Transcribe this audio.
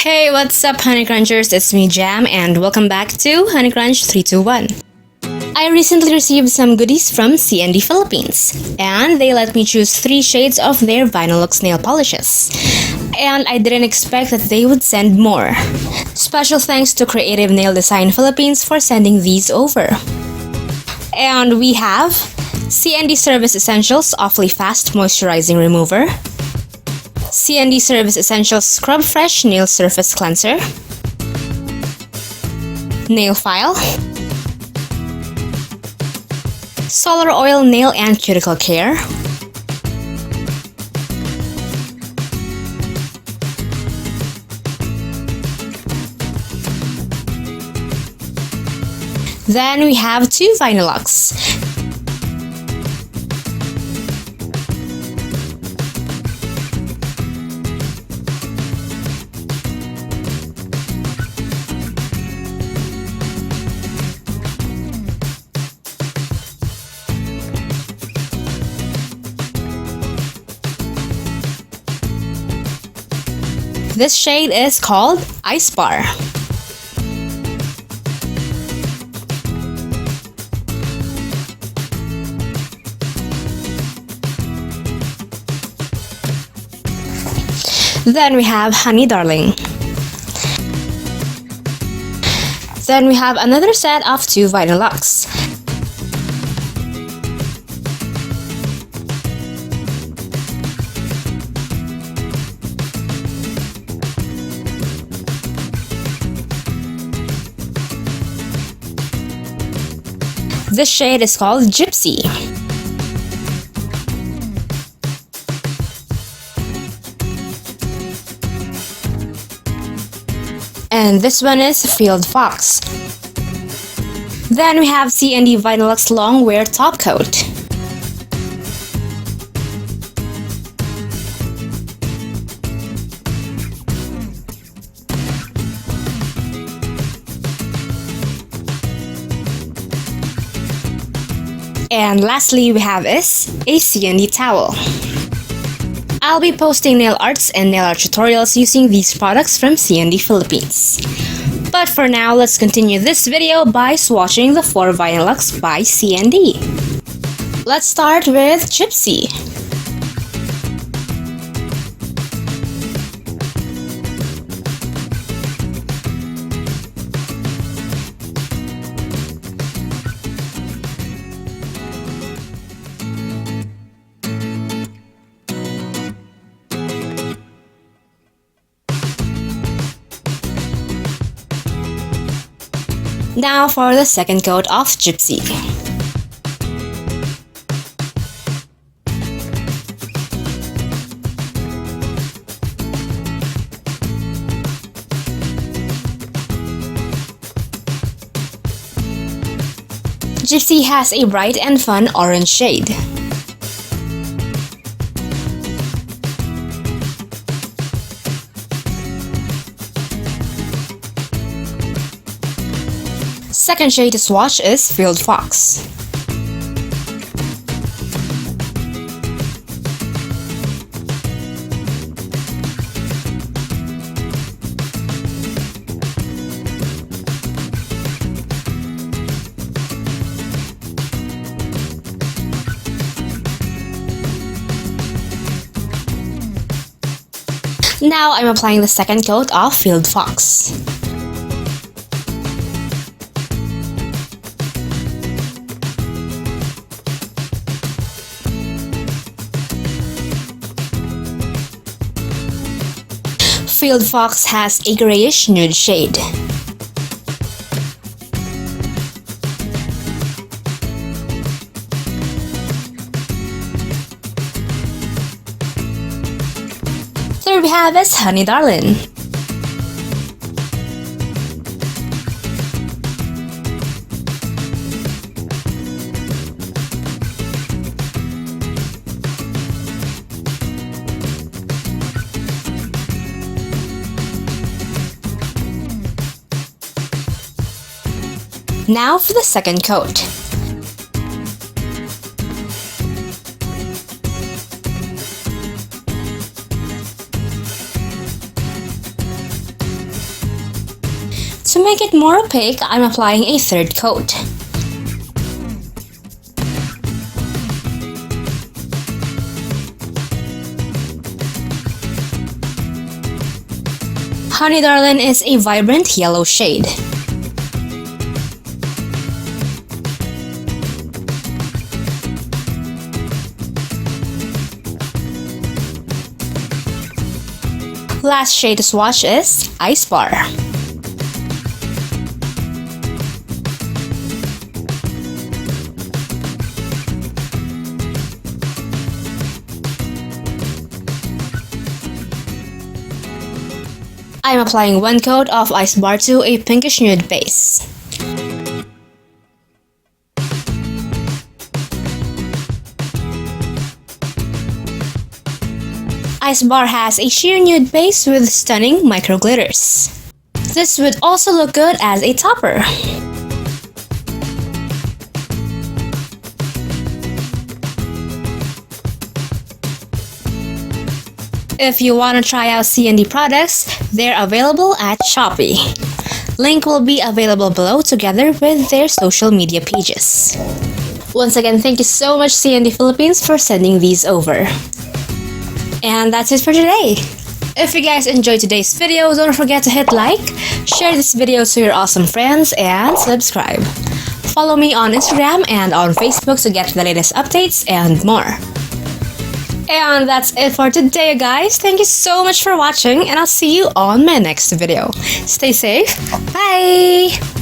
Hey, what's up, honeycrunchers? It's me, Jham, and welcome back to honeycrunch321. I recently received some goodies from CND Philippines, and they let me choose 3 shades of their Vinylux nail polishes. And I didn't expect that they would send more. Special thanks to Creative Nail Design Philippines for sending these over. And we have CND Service Essentials Awfully Fast Moisturizing Remover, CND Service Essentials Scrub Fresh Nail Surface Cleanser, Nail File, Solar Oil Nail and Cuticle Care, then we have 2 Vinylux. This shade is called Ice Bar. Then we have Honey Darling. Then we have another set of 2 Vinylux. This shade is called Gypsy. And this one is Field Fox. Then we have CND Vinylux Long Wear Top Coat. And lastly, we have is a CND towel. I'll be posting nail arts and nail art tutorials using these products from CND Philippines. But for now, let's continue this video by swatching the 4 Vinylux by CND. Let's start with Gypsy. Now for the second coat of Gypsy. Gypsy has a bright and fun orange shade. Second shade to swatch is Field Fox. Now I'm applying the second coat of Field Fox. Field Fox has a grayish nude shade. Third we have is Honey Darling. Now for the second coat. To make it more opaque, I'm applying a third coat. Honey Darlin is a vibrant yellow shade. Last shade to swatch is Ice Bar. I'm applying one coat of Ice Bar to a pinkish nude base. Ice Bar has a sheer nude base with stunning micro glitters. This would also look good as a topper. If you want to try out CND products, they're available at Shopee. Link will be available below together with their social media pages. Once again, thank you so much CND Philippines for sending these over. And that's it for today. If you guys enjoyed today's video, don't forget to hit like, share this video to your awesome friends, and subscribe. Follow me on Instagram and on Facebook to get the latest updates and more. And that's it for today, guys. Thank you so much for watching, and I'll see you on my next video. Stay safe. Bye!